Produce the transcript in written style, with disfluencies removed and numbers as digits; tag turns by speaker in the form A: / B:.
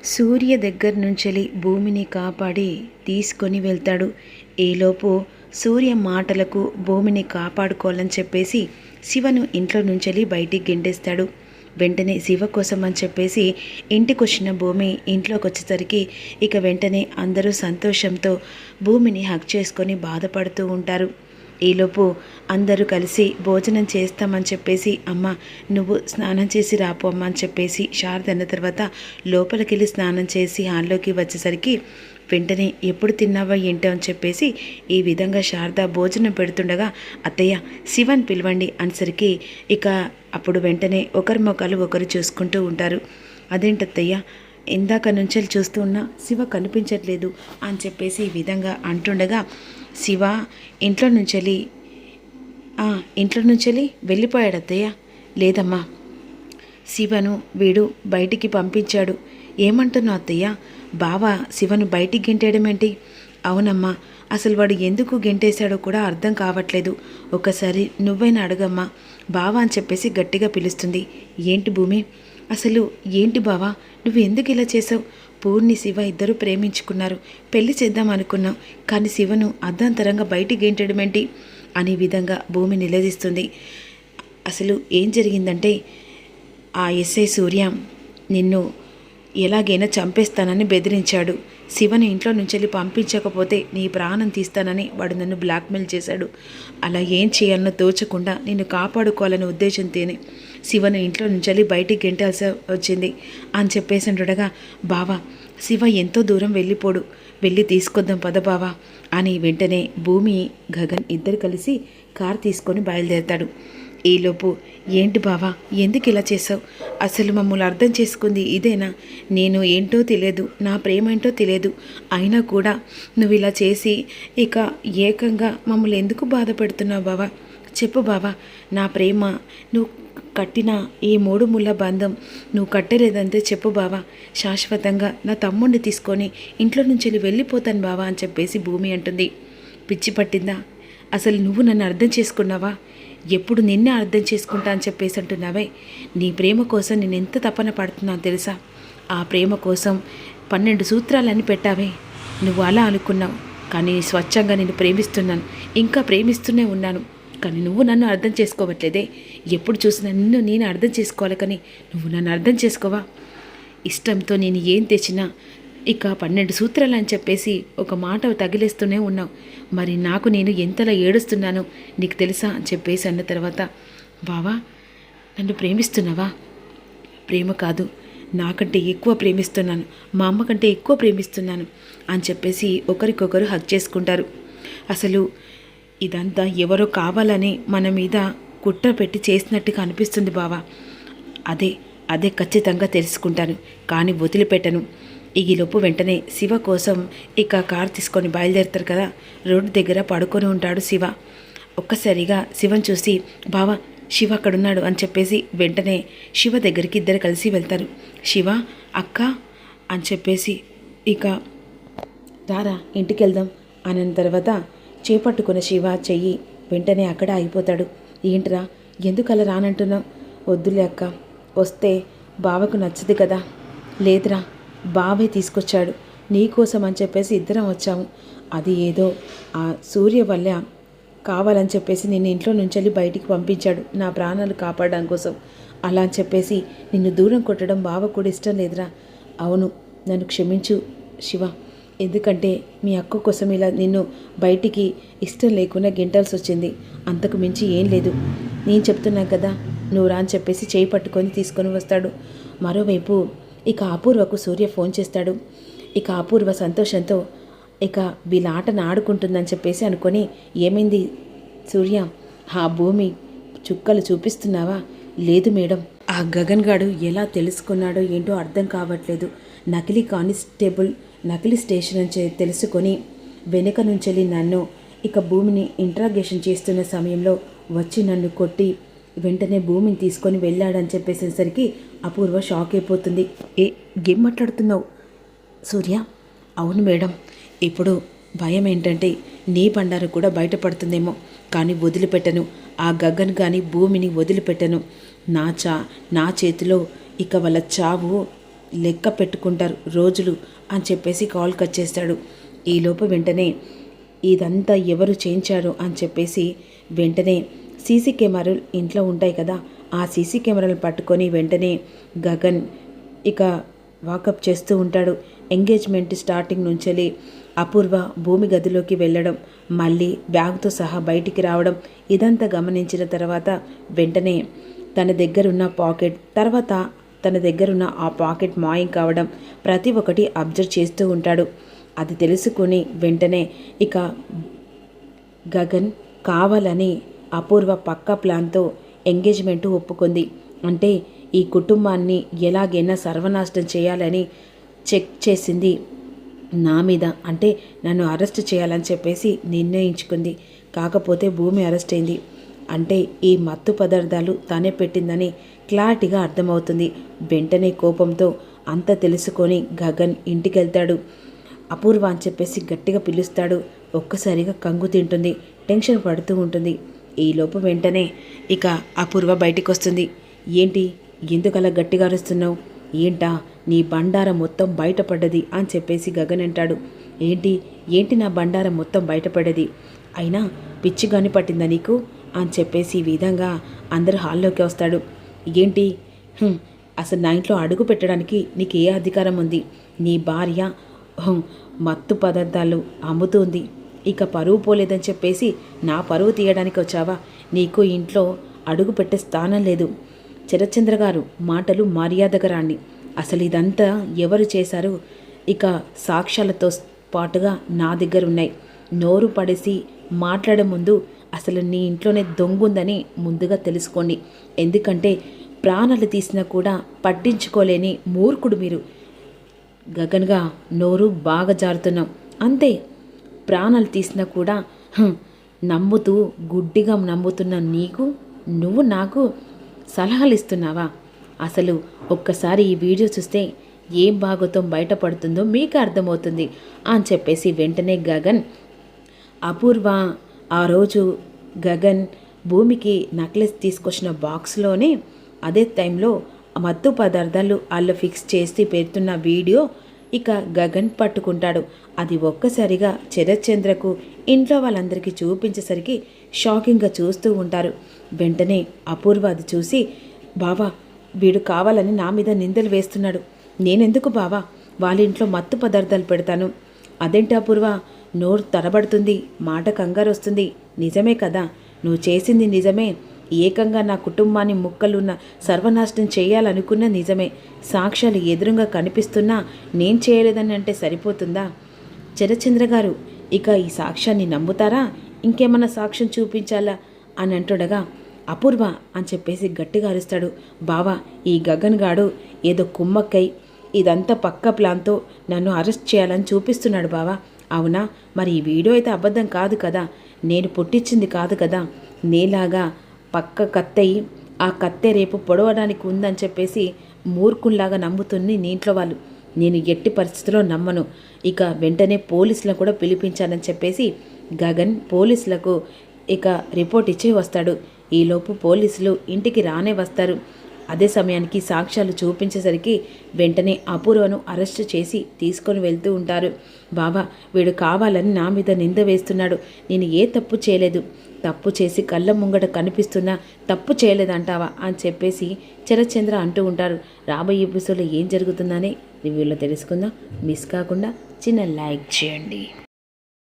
A: సూర్య దగ్గర నుంచెలి భూమిని కాపాడి తీసుకొని వెళ్తాడు. ఈలోపు సూర్య మాటలకు భూమిని కాపాడుకోవాలని చెప్పేసి శివను ఇంట్లో నుంచెలి బయటికి గెంటేస్తాడు. వెంటనే శివ కోసం అని చెప్పేసి ఇంటికి వచ్చిన భూమి ఇంట్లోకి వచ్చేసరికి ఇక వెంటనే అందరూ సంతోషంతో భూమిని హగ్ చేసుకొని బాధపడుతూ ఉంటారు. ఈలోపు అందరూ కలిసి భోజనం చేస్తామని చెప్పేసి అమ్మ నువ్వు స్నానం చేసి రాపు అమ్మ అని చెప్పేసి శారద అన్న తర్వాత లోపలికి వెళ్ళి స్నానం చేసి హాల్లోకి వచ్చేసరికి వెంటనే ఎప్పుడు తిన్నావా ఏంటో అని చెప్పేసి ఈ విధంగా శారద భోజనం పెడుతుండగా అత్తయ్య శివన్ పిలవండి అనేసరికి ఇక అప్పుడు వెంటనే ఒకరి మొక్కలు ఒకరు చూసుకుంటూ ఉంటారు. అదేంటత్తయ్య ఇందాక నుంచి చూస్తూ ఉన్నా శివ కనిపించట్లేదు అని చెప్పేసి ఈ విధంగా అంటుండగా శివ ఇంట్లో నుంచి వెళ్ళిపోయాడు అత్తయ్య. లేదమ్మా శివను వీడు బయటికి పంపించాడు. ఏమంటున్నావు అత్తయ్య? బావ శివను బయటికి గెంటేయడం ఏంటి? అవునమ్మా అసలు వాడు ఎందుకు గెంటేశాడో కూడా అర్థం కావట్లేదు. ఒకసారి నువ్వైనా అడగమ్మా బావ అని చెప్పేసి గట్టిగా పిలుస్తుంది. ఏంటి భూమి అసలు ఏంటి బావా నువ్వు ఎందుకు ఇలా చేసావు? పూర్ణి శివ ఇద్దరు ప్రేమించుకున్నారు, పెళ్లి చేద్దాం అనుకున్నాం, కానీ శివను అర్ధాంతరంగా బయటికి గెంటడం ఏంటి అనే విధంగా భూమి నిలదీస్తుంది. అసలు ఏం జరిగిందంటే ఆ ఎస్ఐ సూర్య నిన్ను ఎలాగైనా చంపేస్తానని బెదిరించాడు. శివని ఇంట్లో నుంచి పంపించకపోతే నీ ప్రాణం తీస్తానని వాడు నన్ను బ్లాక్మెయిల్ చేశాడు. అలా ఏం చేయాలనో తోచకుండా నిన్ను కాపాడుకోవాలనే ఉద్దేశంతోనే శివను ఇంట్లో నుంచి బయటికి గెంటాల్సి వచ్చింది అని చెప్పేసి అంటుండగా బావా శివ ఎంతో దూరం వెళ్ళిపోడు, వెళ్ళి తీసుకొద్దాం పద బావా అని వెంటనే భూమి గగన్ ఇద్దరు కలిసి కారు తీసుకొని బయలుదేరతాడు. ఈలోపు ఏంటి బావా ఎందుకు ఇలా చేసావు? అసలు మమ్మల్ని అర్థం చేసుకుంది ఇదేనా? నేను ఏంటో తెలియదు, నా ప్రేమ ఏంటో తెలియదు, అయినా కూడా నువ్వు ఇలా చేసి ఇక ఏకంగా మమ్మల్ని ఎందుకు బాధ పెడుతున్నావు బావా? చెప్పు బావా, నా ప్రేమ నువ్వు కట్టిన ఈ 3 ముళ్ళ బంధం నువ్వు కట్టలేదంటే చెప్పు బావా, శాశ్వతంగా నా తమ్ముడిని తీసుకొని ఇంట్లో నుంచి వెళ్ళిపోతాను బావా అని చెప్పేసి భూమి అంటుంది. పిచ్చి పట్టిందా? అసలు నువ్వు నన్ను అర్థం చేసుకున్నావా? ఎప్పుడు నిన్నే అర్థం చేసుకుంటా అని చెప్పేసి అంటున్నావే. నీ ప్రేమ కోసం నేను ఎంత తపన పడుతున్నాను తెలుసా? ఆ ప్రేమ కోసం 12 సూత్రాలని పెట్టావే. నువ్వు అలా అనుకున్నావు, కానీ స్వచ్ఛంగా నేను ప్రేమిస్తున్నాను, ఇంకా ప్రేమిస్తూనే ఉన్నాను. కానీ నువ్వు నన్ను అర్థం చేసుకోవట్లేదే. ఎప్పుడు చూసినా నిన్ను నేను అర్థం చేసుకోవాలి, కానీ నువ్వు నన్ను అర్థం చేసుకోవా? ఇష్టంతో నేను ఏం తెచ్చినా ఇక 12 సూత్రాలు అని చెప్పేసి ఒక మాట తగిలేస్తూనే ఉన్నావు. మరి నాకు నేను ఎంతలా ఏడుస్తున్నానో నీకు తెలుసా అని చెప్పేసి అన్న తర్వాత బావా నన్ను ప్రేమిస్తున్నావా? ప్రేమ కాదు, నాకంటే ఎక్కువ ప్రేమిస్తున్నాను, మా అమ్మ కంటే ఎక్కువ ప్రేమిస్తున్నాను అని చెప్పేసి ఒకరికొకరు హగ్ చేసుకుంటారు. అసలు ఇదంతా ఎవరో కావాలని మన మీద కుట్ర పెట్టి చేసినట్టుగా అనిపిస్తుంది బావా. అదే ఖచ్చితంగా తెలుసుకుంటాను, కానీ వదిలిపెట్టను. ఈలోపు వెంటనే శివ కోసం ఇక కారు తీసుకొని బయలుదేరుతారు కదా. రోడ్డు దగ్గర పడుకొని ఉంటాడు శివ. ఒక్కసారిగా శివని చూసి బావా శివ అక్కడున్నాడు అని చెప్పేసి వెంటనే శివ దగ్గరికి ఇద్దరు కలిసి వెళ్తారు. శివ అక్క అని చెప్పేసి ఇక రారా ఇంటికి వెళ్దాం అన్న తర్వాత చేపట్టుకున్న శివ చెయ్యి వెంటనే అక్కడ ఆగిపోతాడు. ఏంట్రా ఎందుకు అలా రానంటున్నావు? వద్దులే అక్క, వస్తే బావకు నచ్చదు కదా. లేదురా బావే తీసుకొచ్చాడు నీకోసం అని చెప్పేసి ఇద్దరం వచ్చాము. అది ఏదో ఆ సూర్య వల్ల కావాలని చెప్పేసి నిన్ను ఇంట్లో నుంచి బయటికి పంపించాడు నా ప్రాణాలు కాపాడడం కోసం. అలా అని చెప్పేసి నిన్ను దూరం కొట్టడం బావ కూడా ఇష్టం లేదురా. అవును నన్ను క్షమించు శివ, ఎందుకంటే మీ అక్క కోసం ఇలా నిన్ను బయటికి ఇష్టం లేకుండా గెంటాల్సి వచ్చింది. అంతకు మించి ఏం లేదు. నేను చెప్తున్నా కదా నువ్వు రా అని చెప్పేసి చేయి పట్టుకొని తీసుకొని వస్తాడు. మరోవైపు ఇక అపూర్వకు సూర్య ఫోన్ చేస్తాడు. ఇక అపూర్వ సంతోషంతో ఇక వీళ్ళ ఆటను ఆడుకుంటుందని చెప్పేసి అనుకొని ఏమైంది సూర్య ఆ భూమి చుక్కలు చూపిస్తున్నావా? లేదు మేడం, ఆ గగన్ గాడు ఎలా తెలుసుకున్నాడో ఏంటో అర్థం కావట్లేదు. నకిలీ కానిస్టేబుల్ నకిలీ స్టేషన్ అని తెలుసుకొని వెనుక నుంచి నన్ను ఇక భూమిని ఇంట్రాగేషన్ చేస్తున్న సమయంలో వచ్చి నన్ను కొట్టి వెంటనే భూమిని తీసుకొని వెళ్ళాడని చెప్పేసేసరికి అపూర్వ షాక్ అయిపోతుంది. ఏం మాట్లాడుతున్నావు సూర్య? అవును మేడం, ఇప్పుడు భయం ఏంటంటే నీ బండారు కూడా బయటపడుతుందేమో, కానీ వదిలిపెట్టను. ఆ గగన్ కానీ భూమిని వదిలిపెట్టను. నా చేతిలో ఇక వాళ్ళ చావు లెక్క పెట్టుకుంటారు రోజులు అని చెప్పేసి కాల్ కట్ చేస్తాడు. ఈలోపు వెంటనే ఇదంతా ఎవరు చేయించారు అని చెప్పేసి వెంటనే సీసీ కెమెరాలు ఇంట్లో ఉంటాయి కదా, ఆ సీసీ కెమెరాలు పట్టుకొని వెంటనే గగన్ ఇక వాకప్ చేస్తూ ఉంటాడు. ఎంగేజ్మెంట్ స్టార్టింగ్ నుంచి అపూర్వ భూమి గదిలోకి వెళ్ళడం, మళ్ళీ బ్యాగ్తో సహా బయటికి రావడం, ఇదంతా గమనించిన తర్వాత వెంటనే తన దగ్గరున్న పాకెట్, తర్వాత తన దగ్గరున్న ఆ పాకెట్ మాయం కావడం, ప్రతి ఒక్కటి అబ్జర్వ్ చేస్తూ ఉంటాడు. అది తెలుసుకొని వెంటనే ఇక గగన్ కావాలని అపూర్వ పక్కా ప్లాన్తో ఎంగేజ్మెంట్ ఒప్పుకుంది. అంటే ఈ కుటుంబాన్ని ఎలాగైనా సర్వనాశనం చేయాలని చెక్ చేసింది నా మీద, అంటే నన్ను అరెస్ట్ చేయాలని చెప్పేసి నిర్ణయించుకుంది. కాకపోతే భూమి అరెస్ట్ అయింది అంటే ఈ మత్తు పదార్థాలు తనే పెట్టిందని క్లారిటీగా అర్థమవుతుంది. వెంటనే కోపంతో అంతా తెలుసుకొని గగన్ ఇంటికి వెళ్తాడు. అపూర్వ అని చెప్పేసి గట్టిగా పిలుస్తాడు. ఒక్కసారిగా కంగు తింటుంది, టెన్షన్ పడుతూ ఉంటుంది. ఈలోపు వెంటనే ఇక అపూర్వ బయటికి వస్తుంది. ఏంటి, ఎందుకలా గట్టిగా అరుస్తున్నావు? ఏంటా నీ బండారం మొత్తం బయటపడ్డది అని చెప్పేసి గగన్ అంటాడు. ఏంటి ఏంటి నా బండారం మొత్తం బయటపడ్డది? అయినా పిచ్చి గని పట్టిందా నీకు అని చెప్పేసి ఈ విధంగా అందరు హాల్లోకి వస్తాడు. ఏంటి, అసలు నా ఇంట్లో అడుగు పెట్టడానికి నీకు ఏ అధికారం ఉంది? నీ భార్య మత్తు పదార్థాలు అమ్ముతుంది, ఇక పరువు పోలేదని చెప్పేసి నా పరువు తీయడానికి వచ్చావా? నీకు ఇంట్లో అడుగు పెట్టే స్థానం లేదు. శరత్చంద్ర గారు మాటలు మర్యాదగా రాండి. అసలు ఇదంతా ఎవరు చేశారు? ఇక సాక్ష్యాలతో పాటుగా నా దగ్గర ఉన్నాయి. నోరు పడేసి మాట్లాడే ముందు అసలు నీ ఇంట్లోనే దొంగుందని ముందుగా తెలుసుకోండి. ఎందుకంటే ప్రాణాలు తీసినా కూడా పట్టించుకోలేని మూర్ఖుడు మీరు. గగన్గా నోరు బాగా జారుతున్నాం అంతే. ప్రాణాలు తీసినా కూడా నమ్ముతూ గుడ్డిగా నమ్ముతున్న నీకు నువ్వు నాకు సలహాలు ఇస్తున్నావా? అసలు ఒక్కసారి ఈ వీడియో చూస్తే ఏం భాగోతం బయటపడుతుందో మీకు అర్థమవుతుంది అని చెప్పేసి వెంటనే గగన్ అపూర్వ ఆ రోజు గగన్ భూమికి నెక్లెస్ తీసుకొచ్చిన బాక్స్లోనే అదే టైంలో మత్తు పదార్థాలు అల్ల ఫిక్స్ చేసి పెడుతున్న వీడియో ఇక గగన్ పట్టుకుంటాడు. అది ఒక్కసారిగా శరత్చంద్రకు ఇంట్లో వాళ్ళందరికీ చూపించేసరికి షాకింగ్గా చూస్తూ ఉంటారు. వెంటనే అపూర్వ అది చూసి, బావా వీడు కావాలని నా మీద నిందలు వేస్తున్నాడు. నేనెందుకు బావా వాళ్ళ ఇంట్లో మత్తు పదార్థాలు పెడతాను? అదేంటి అపూర్వ, నోరు తరబడుతుంది, మాట కంగారు వస్తుంది. నిజమే కదా, నువ్వు చేసింది నిజమే. ఏకంగా నా కుటుంబాన్ని ముక్కలున్న సర్వనాశనం చేయాలనుకున్న నిజమే. సాక్ష్యాలు ఎదురుగా కనిపిస్తున్నా నేను చేయలేదని అంటే సరిపోతుందా? శరత్చంద్ర గారు, ఇక ఈ సాక్ష్యాన్ని నమ్ముతారా, ఇంకేమన్నా సాక్ష్యం చూపించాలా అని అంటుండగా అపూర్వ అని చెప్పేసి గట్టిగా అరుస్తాడు. బావా, ఈ గగన్ గాడు ఏదో కుమ్మక్కై ఇదంతా పక్క ప్లాన్తో నన్ను అరెస్ట్ చేయాలని చూపిస్తున్నాడు బావా. అవునా? మరి ఈ వీడియో అయితే అబద్ధం కాదు కదా, నేను పుట్టించింది కాదు కదా. నేలాగా పక్క కత్తెయి ఆ కత్తె రేపు పొడవడానికి ఉందని చెప్పేసి మూర్ఖుల్లాగా నమ్ముతుంది నీ ఇంట్లో వాళ్ళు. నేను ఎట్టి పరిస్థితుల్లో నమ్మను. ఇక వెంటనే పోలీసులను కూడా పిలిపించాలని చెప్పేసి గగన్ పోలీసులకు ఇక రిపోర్ట్ ఇచ్చి వస్తాడు. ఈలోపు పోలీసులు ఇంటికి రానే వస్తారు. అదే సమయానికి సాక్ష్యాలు చూపించేసరికి వెంటనే అపూర్వను అరెస్టు చేసి తీసుకొని వెళ్తూ ఉంటారు. బాబా, వీడు కావాలని నా మీద నింద వేస్తున్నాడు. నేను ఏ తప్పు చేయలేదు. తప్పు చేసి కళ్ళ ముంగట కనిపిస్తున్నా తప్పు చేయలేదంటావా అని చెప్పేసి శరత్చంద్ర అంటూ ఉంటారు. రాబోయే ఎపిసోడ్లో ఏం జరుగుతుందని రివ్యూలో తెలుసుకుందాం. మిస్ కాకుండా చిన్న లైక్ చేయండి.